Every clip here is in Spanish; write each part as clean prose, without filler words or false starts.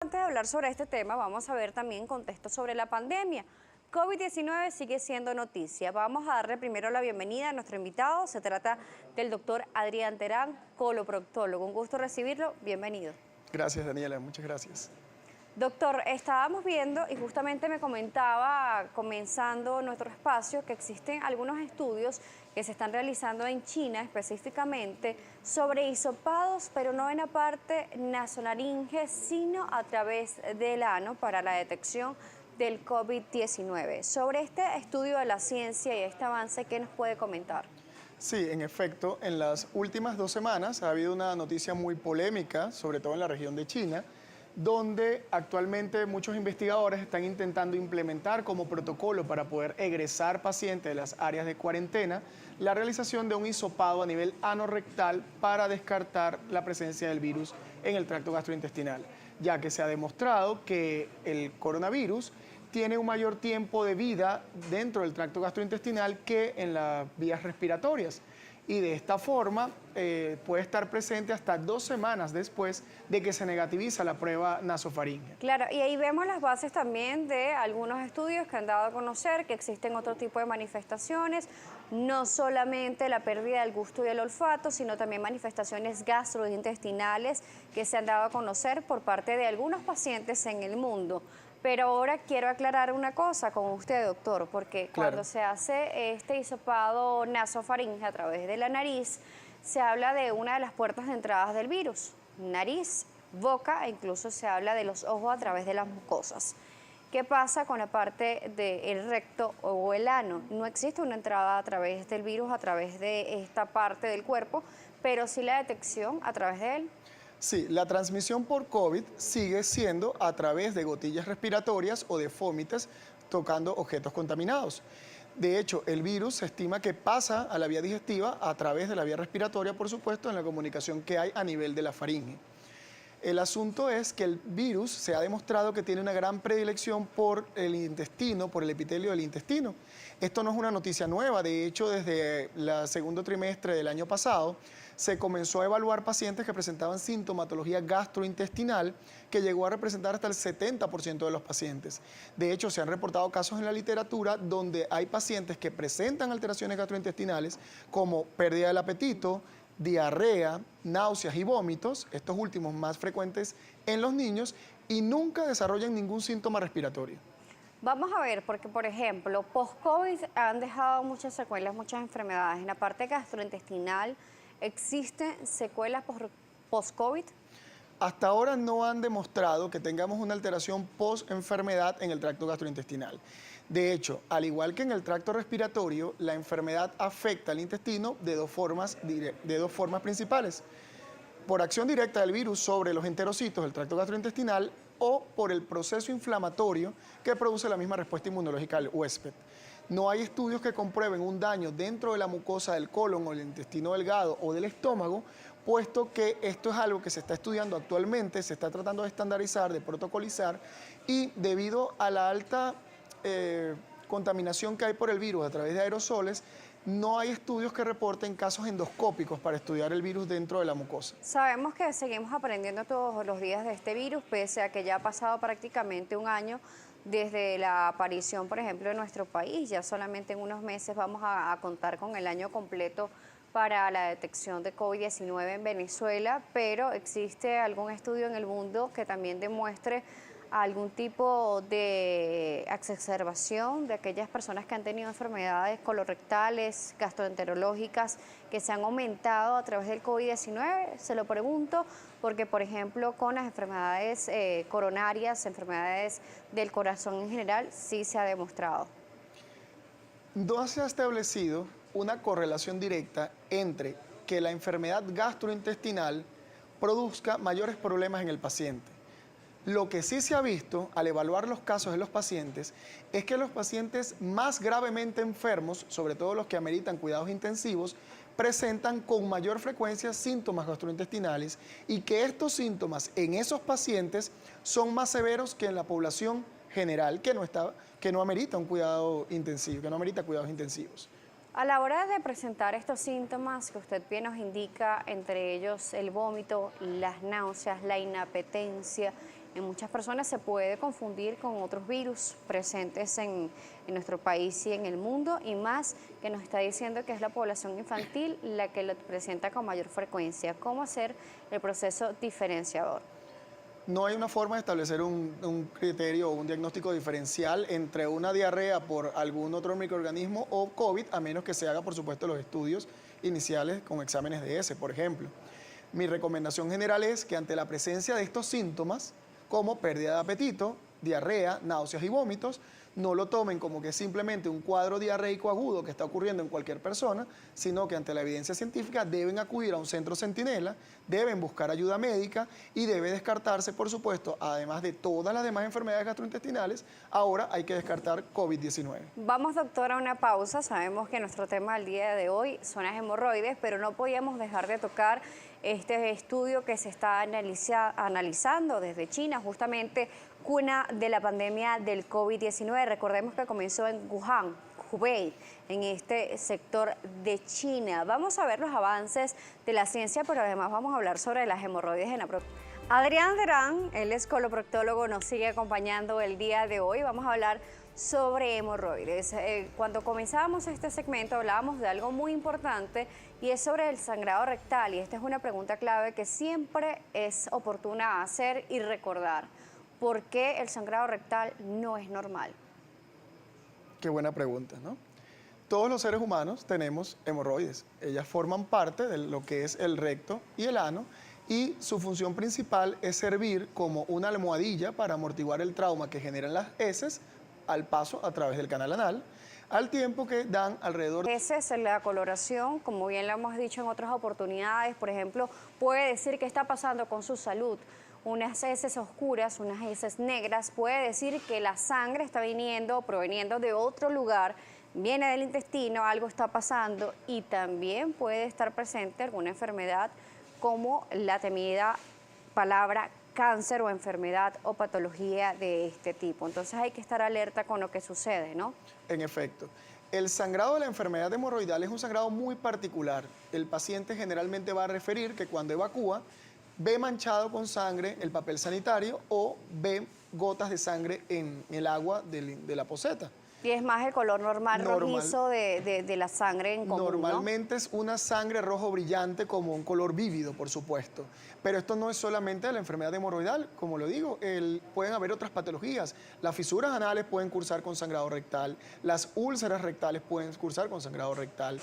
Antes de hablar sobre este tema, vamos a ver también contexto sobre la pandemia. COVID-19 sigue siendo noticia. Vamos a darle primero la bienvenida a nuestro invitado. Se trata del doctor Adrián Terán, coloproctólogo. Un gusto recibirlo. Bienvenido. Gracias, Daniela. Muchas gracias. Doctor, estábamos viendo y justamente me comentaba, comenzando nuestro espacio, que existen algunos estudios que se están realizando en China específicamente sobre hisopados, pero no en la parte nasonaringe, sino a través del ano para la detección del COVID-19. Sobre este estudio de la ciencia y este avance, ¿qué nos puede comentar? Sí, en efecto, en las últimas 2 semanas ha habido una noticia muy polémica, sobre todo en la región de China, donde actualmente muchos investigadores están intentando implementar como protocolo para poder egresar pacientes de las áreas de cuarentena la realización de un hisopado a nivel anorrectal para descartar la presencia del virus en el tracto gastrointestinal, ya que se ha demostrado que el coronavirus tiene un mayor tiempo de vida dentro del tracto gastrointestinal que en las vías respiratorias. Y de esta forma puede estar presente hasta 2 semanas después de que se negativiza la prueba nasofaríngea. Claro, y ahí vemos las bases también de algunos estudios que han dado a conocer que existen otro tipo de manifestaciones, no solamente la pérdida del gusto y el olfato, sino también manifestaciones gastrointestinales que se han dado a conocer por parte de algunos pacientes en el mundo. Pero ahora quiero aclarar una cosa con usted, doctor, porque cuando se hace este hisopado nasofaringe a través de la nariz, se habla de una de las puertas de entrada del virus, nariz, boca e incluso se habla de los ojos a través de las mucosas. ¿Qué pasa con la parte del recto o el ano? No existe una entrada a través del virus, a través de esta parte del cuerpo, pero sí la detección a través de él. Sí, la transmisión por COVID sigue siendo a través de gotillas respiratorias o de fómites tocando objetos contaminados. De hecho, el virus se estima que pasa a la vía digestiva a través de la vía respiratoria, por supuesto, en la comunicación que hay a nivel de la faringe. El asunto es que el virus se ha demostrado que tiene una gran predilección por el intestino, por el epitelio del intestino. Esto no es una noticia nueva, de hecho desde el segundo trimestre del año pasado se comenzó a evaluar pacientes que presentaban sintomatología gastrointestinal que llegó a representar hasta el 70% de los pacientes. De hecho, se han reportado casos en la literatura donde hay pacientes que presentan alteraciones gastrointestinales como pérdida del apetito, diarrea, náuseas y vómitos, estos últimos más frecuentes en los niños, y nunca desarrollan ningún síntoma respiratorio. Vamos a ver, porque por ejemplo, post-COVID han dejado muchas secuelas, muchas enfermedades. En la parte gastrointestinal, ¿existen secuelas post-COVID? Hasta ahora no han demostrado que tengamos una alteración post-enfermedad en el tracto gastrointestinal. De hecho, al igual que en el tracto respiratorio, la enfermedad afecta al intestino de dos formas principales. Por acción directa del virus sobre los enterocitos del tracto gastrointestinal o por el proceso inflamatorio que produce la misma respuesta inmunológica al huésped. No hay estudios que comprueben un daño dentro de la mucosa del colon o del intestino delgado o del estómago, puesto que esto es algo que se está estudiando actualmente, se está tratando de estandarizar, de protocolizar, y debido a la alta contaminación que hay por el virus a través de aerosoles, no hay estudios que reporten casos endoscópicos para estudiar el virus dentro de la mucosa. Sabemos que seguimos aprendiendo todos los días de este virus, pese a que ya ha pasado prácticamente un año desde la aparición, por ejemplo, en nuestro país. Ya solamente en unos meses vamos a contar con el año completo para la detección de COVID-19 en Venezuela, pero ¿existe algún estudio en el mundo que también demuestre algún tipo de exacerbación de aquellas personas que han tenido enfermedades colorectales, gastroenterológicas, que se han aumentado a través del COVID-19? Se lo pregunto porque, por ejemplo, con las enfermedades coronarias, enfermedades del corazón en general, sí se ha demostrado. No se ha establecido una correlación directa entre que la enfermedad gastrointestinal produzca mayores problemas en el paciente. Lo que sí se ha visto al evaluar los casos de los pacientes es que los pacientes más gravemente enfermos, sobre todo los que ameritan cuidados intensivos, presentan con mayor frecuencia síntomas gastrointestinales y que estos síntomas en esos pacientes son más severos que en la población general que no amerita un cuidado intensivo, que no amerita cuidados intensivos. A la hora de presentar estos síntomas que usted bien nos indica, entre ellos el vómito, las náuseas, la inapetencia, en muchas personas se puede confundir con otros virus presentes en nuestro país y en el mundo, y más que nos está diciendo que es la población infantil la que lo presenta con mayor frecuencia. ¿Cómo hacer el proceso diferenciador? No hay una forma de establecer un criterio o un diagnóstico diferencial entre una diarrea por algún otro microorganismo o COVID, a menos que se haga, por supuesto, los estudios iniciales con exámenes de ese, por ejemplo. Mi recomendación general es que ante la presencia de estos síntomas, como pérdida de apetito, diarrea, náuseas y vómitos, no lo tomen como que es simplemente un cuadro diarreico agudo que está ocurriendo en cualquier persona, sino que ante la evidencia científica deben acudir a un centro centinela, deben buscar ayuda médica y debe descartarse, por supuesto, además de todas las demás enfermedades gastrointestinales, ahora hay que descartar COVID-19. Vamos, doctora, a una pausa. Sabemos que nuestro tema del día de hoy son las hemorroides, pero no podíamos dejar de tocar este estudio que se está analizando desde China, justamente cuna de la pandemia del COVID-19. Recordemos que comenzó en Wuhan, Hubei, en este sector de China. Vamos a ver los avances de la ciencia, pero además vamos a hablar sobre las hemorroides en la Adrián Terán, él es coloproctólogo, nos sigue acompañando el día de hoy. Vamos a hablar sobre hemorroides. Cuando comenzábamos este segmento hablábamos de algo muy importante y es sobre el sangrado rectal, y esta es una pregunta clave que siempre es oportuna hacer y recordar. ¿Por qué el sangrado rectal no es normal? Qué buena pregunta, ¿no? Todos los seres humanos tenemos hemorroides. Ellas forman parte de lo que es el recto y el ano, y su función principal es servir como una almohadilla para amortiguar el trauma que generan las heces al paso a través del canal anal, al tiempo que dan alrededor... Heces, la coloración, como bien lo hemos dicho en otras oportunidades, por ejemplo, puede decir qué está pasando con su salud. Unas heces oscuras, unas heces negras, puede decir que la sangre está proveniendo de otro lugar, viene del intestino, algo está pasando, y también puede estar presente alguna enfermedad como la temida palabra cáncer o enfermedad o patología de este tipo. Entonces hay que estar alerta con lo que sucede, ¿no? En efecto. El sangrado de la enfermedad hemorroidal es un sangrado muy particular. El paciente generalmente va a referir que cuando evacúa, ve manchado con sangre el papel sanitario o ve gotas de sangre en el agua de la poceta. Y es más el color normal. Rojizo de la sangre en común, Normalmente, ¿no? Es una sangre rojo brillante como un color vívido, por supuesto. Pero esto no es solamente la enfermedad hemorroidal, como lo digo, pueden haber otras patologías. Las fisuras anales pueden cursar con sangrado rectal, las úlceras rectales pueden cursar con sangrado rectal.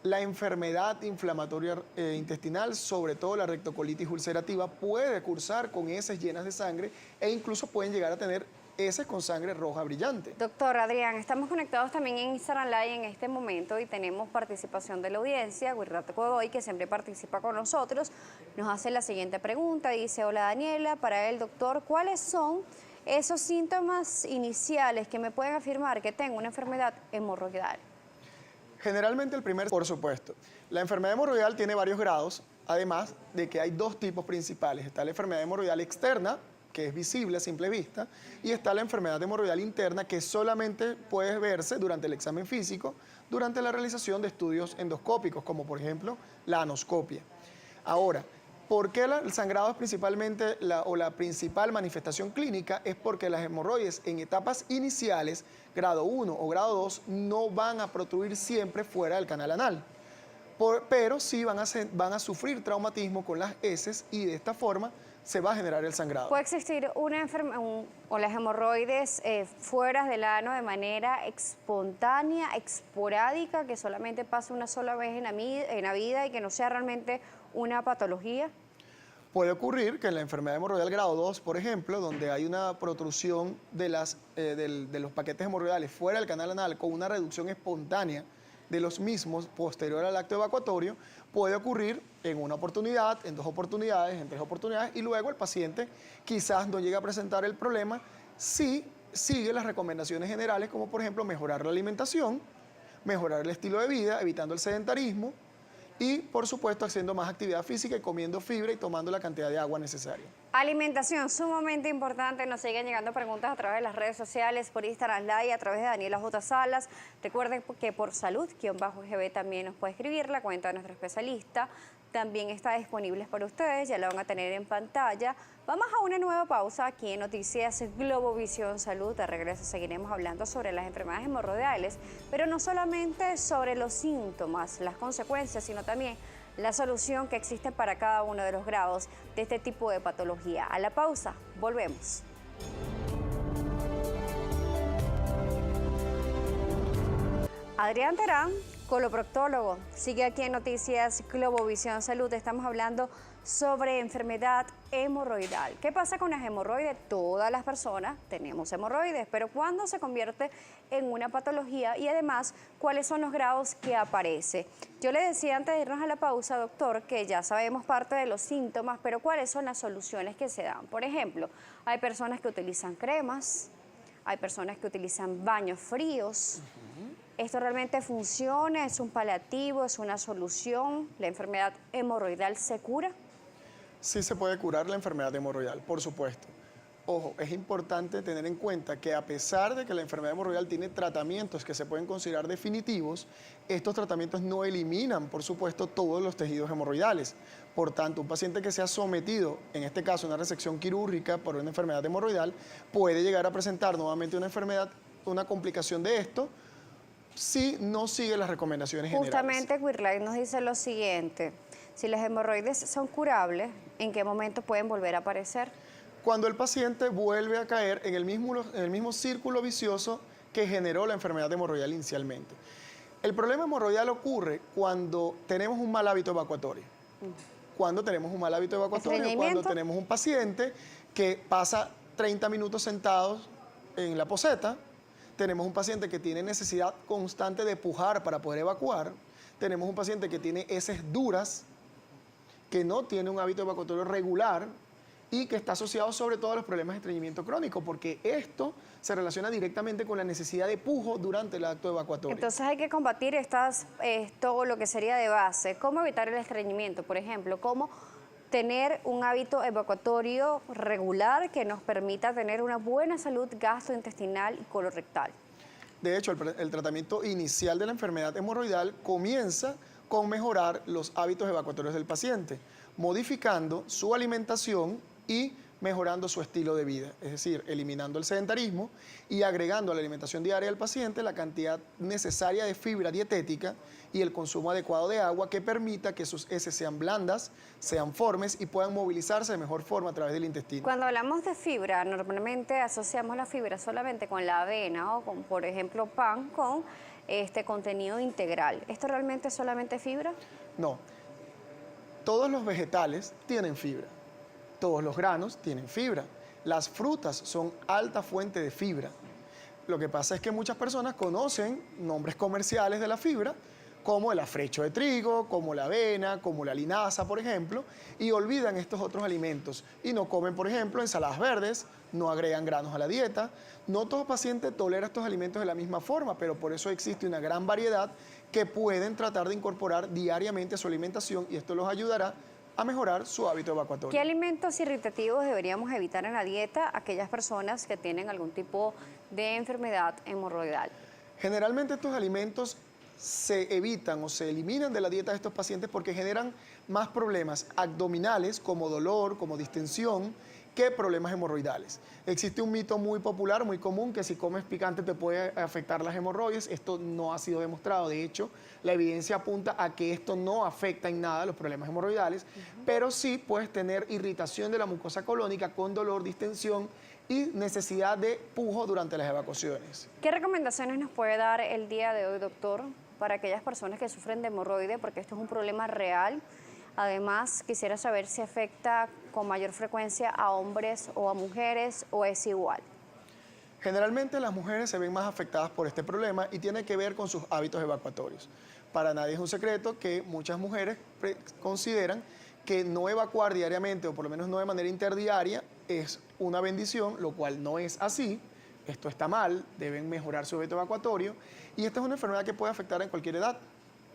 La enfermedad inflamatoria intestinal, sobre todo la rectocolitis ulcerativa, puede cursar con heces llenas de sangre e incluso pueden llegar a tener heces con sangre roja brillante. Doctor Adrián, estamos conectados también en Instagram Live en este momento y tenemos participación de la audiencia. Wirrat Godoy, que siempre participa con nosotros, nos hace la siguiente pregunta. Dice: hola Daniela, para el doctor, ¿cuáles son esos síntomas iniciales que me pueden afirmar que tengo una enfermedad hemorroidal? Generalmente el primer, por supuesto. La enfermedad hemorroidal tiene varios grados, además de que hay dos tipos principales. Está la enfermedad hemorroidal externa, que es visible a simple vista, y está la enfermedad hemorroidal interna, que solamente puede verse durante el examen físico, durante la realización de estudios endoscópicos, como por ejemplo la anoscopia. Ahora, ¿por qué el sangrado es principalmente la principal manifestación clínica? Es porque las hemorroides en etapas iniciales, grado 1 o grado 2, no van a protruir siempre fuera del canal anal. Pero sí van a sufrir traumatismo con las heces y de esta forma se va a generar el sangrado. ¿Puede existir una enfermedad o las hemorroides fuera del ano de manera espontánea, esporádica, que solamente pase una sola vez en la vida y que no sea realmente una patología? Puede ocurrir que en la enfermedad hemorroidal grado 2, por ejemplo, donde hay una protrusión de los paquetes hemorroidales fuera del canal anal con una reducción espontánea de los mismos posterior al acto evacuatorio, puede ocurrir en una oportunidad, en 2 oportunidades, en 3 oportunidades, y luego el paciente quizás no llega a presentar el problema si sigue las recomendaciones generales, como por ejemplo mejorar la alimentación, mejorar el estilo de vida, evitando el sedentarismo y, por supuesto, haciendo más actividad física y comiendo fibra y tomando la cantidad de agua necesaria. Alimentación, sumamente importante. Nos siguen llegando preguntas a través de las redes sociales, por Instagram Live, a través de Daniela J. Salas. Recuerden que por salud-GB también nos puede escribir la cuenta de nuestro especialista también está disponible para ustedes, ya la van a tener en pantalla. Vamos a una nueva pausa aquí en Noticias Globovisión Salud. De regreso seguiremos hablando sobre las enfermedades hemorroidales, pero no solamente sobre los síntomas, las consecuencias, sino también la solución que existe para cada uno de los grados de este tipo de patología. A la pausa, volvemos. Adrián Terán, coloproctólogo, sigue aquí en Noticias Globovisión Salud. Estamos hablando sobre enfermedad hemorroidal. ¿Qué pasa con las hemorroides? Todas las personas tenemos hemorroides, pero ¿cuándo se convierte en una patología? Y además, ¿cuáles son los grados que aparece? Yo le decía antes de irnos a la pausa, doctor, que ya sabemos parte de los síntomas, pero ¿cuáles son las soluciones que se dan? Por ejemplo, hay personas que utilizan cremas, hay personas que utilizan baños fríos. ¿Esto realmente funciona? ¿Es un paliativo? ¿Es una solución? ¿La enfermedad hemorroidal se cura? Sí se puede curar la enfermedad hemorroidal, por supuesto. Ojo, es importante tener en cuenta que a pesar de que la enfermedad hemorroidal tiene tratamientos que se pueden considerar definitivos, estos tratamientos no eliminan, por supuesto, todos los tejidos hemorroidales. Por tanto, un paciente que sea sometido, en este caso, a una resección quirúrgica por una enfermedad hemorroidal, puede llegar a presentar nuevamente una enfermedad, una complicación de esto, si no sigue las recomendaciones generales. Justamente Quirlay nos dice lo siguiente: si las hemorroides son curables, ¿en qué momento pueden volver a aparecer? Cuando el paciente vuelve a caer en el mismo círculo vicioso que generó la enfermedad hemorroidal inicialmente. El problema hemorroidal ocurre cuando tenemos un mal hábito evacuatorio. Cuando tenemos un mal hábito evacuatorio, cuando tenemos un paciente que pasa 30 minutos sentados en la poseta, tenemos un paciente que tiene necesidad constante de pujar para poder evacuar, tenemos un paciente que tiene heces duras, que no tiene un hábito evacuatorio regular y que está asociado sobre todo a los problemas de estreñimiento crónico, porque esto se relaciona directamente con la necesidad de pujo durante el acto evacuatorio. Entonces hay que combatir todo lo que sería de base. ¿Cómo evitar el estreñimiento, por ejemplo? ¿Cómo tener un hábito evacuatorio regular que nos permita tener una buena salud gastrointestinal y colorectal? De hecho, el tratamiento inicial de la enfermedad hemorroidal comienza con mejorar los hábitos evacuatorios del paciente, modificando su alimentación y mejorando su estilo de vida, es decir, eliminando el sedentarismo y agregando a la alimentación diaria del paciente la cantidad necesaria de fibra dietética y el consumo adecuado de agua que permita que sus heces sean blandas, sean formes y puedan movilizarse de mejor forma a través del intestino. Cuando hablamos de fibra, normalmente asociamos la fibra solamente con la avena o con, por ejemplo, pan con este contenido integral. ¿Esto realmente es solamente fibra? No. Todos los vegetales tienen fibra. Todos los granos tienen fibra. Las frutas son alta fuente de fibra. Lo que pasa es que muchas personas conocen nombres comerciales de la fibra, como el afrecho de trigo, como la avena, como la linaza, por ejemplo, y olvidan estos otros alimentos. Y no comen, por ejemplo, ensaladas verdes, no agregan granos a la dieta. No todo paciente tolera estos alimentos de la misma forma, pero por eso existe una gran variedad que pueden tratar de incorporar diariamente a su alimentación y esto los ayudará a mejorar su hábito evacuatorio. ¿Qué alimentos irritativos deberíamos evitar en la dieta aquellas personas que tienen algún tipo de enfermedad hemorroidal? Generalmente estos alimentos se evitan o se eliminan de la dieta de estos pacientes porque generan más problemas abdominales como dolor, como distensión, que problemas hemorroidales. Existe un mito muy popular, muy común, que si comes picante te puede afectar las hemorroides. Esto no ha sido demostrado. De hecho, la evidencia apunta a que esto no afecta en nada los problemas hemorroidales, pero sí puedes tener irritación de la mucosa colónica con dolor, distensión y necesidad de pujo durante las evacuaciones. ¿Qué recomendaciones nos puede dar el día de hoy, doctor, para aquellas personas que sufren de hemorroide? Porque esto es un problema real. Además, quisiera saber si afecta con mayor frecuencia a hombres o a mujeres o es igual. Generalmente las mujeres se ven más afectadas por este problema y tiene que ver con sus hábitos evacuatorios. Para nadie es un secreto que muchas mujeres consideran que no evacuar diariamente o por lo menos no de manera interdiaria es una bendición, lo cual no es así. Esto está mal, deben mejorar su hábito evacuatorio y esta es una enfermedad que puede afectar en cualquier edad.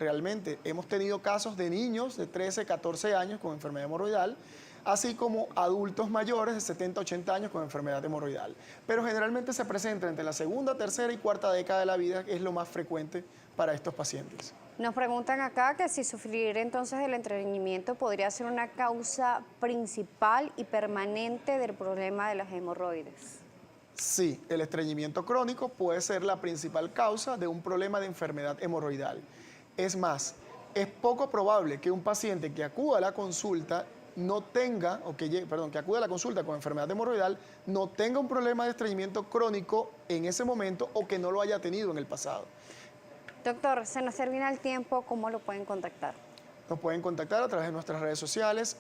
Realmente hemos tenido casos de niños de 13, 14 años con enfermedad hemorroidal, así como adultos mayores de 70, 80 años con enfermedad hemorroidal. Pero generalmente se presenta entre la segunda, tercera y cuarta década de la vida, que es lo más frecuente para estos pacientes. Nos preguntan acá que si sufrir entonces del estreñimiento podría ser una causa principal y permanente del problema de las hemorroides. Sí, el estreñimiento crónico puede ser la principal causa de un problema de enfermedad hemorroidal. Es más, es poco probable que un paciente que acuda a la consulta no tenga, que acude a la consulta con enfermedad hemorroidal, no tenga un problema de estreñimiento crónico en ese momento o que no lo haya tenido en el pasado. Doctor, se nos termina el tiempo, ¿cómo lo pueden contactar? Nos pueden contactar a través de nuestras redes sociales,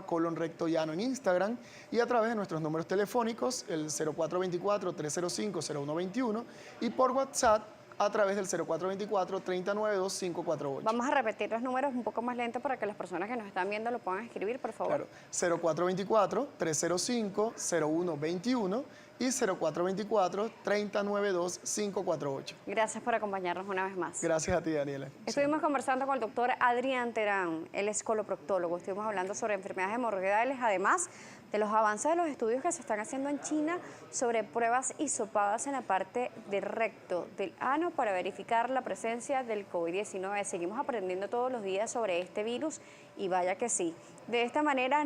@colonrectollano en Instagram y a través de nuestros números telefónicos, el 0424-305-0121 y por WhatsApp a través del 0424-392-548. Vamos a repetir los números un poco más lento para que las personas que nos están viendo lo puedan escribir, por favor. Claro, 0424-305-0121 y 0424-392-548. Gracias por acompañarnos una vez más. Gracias a ti, Daniela. Estuvimos conversando con el doctor Adrián Terán, él es coloproctólogo. Estuvimos hablando sobre enfermedades hemorroidales, además de los avances de los estudios que se están haciendo en China sobre pruebas hisopadas en la parte del recto, del ano, para verificar la presencia del COVID-19. Seguimos aprendiendo todos los días sobre este virus y vaya que sí. De esta manera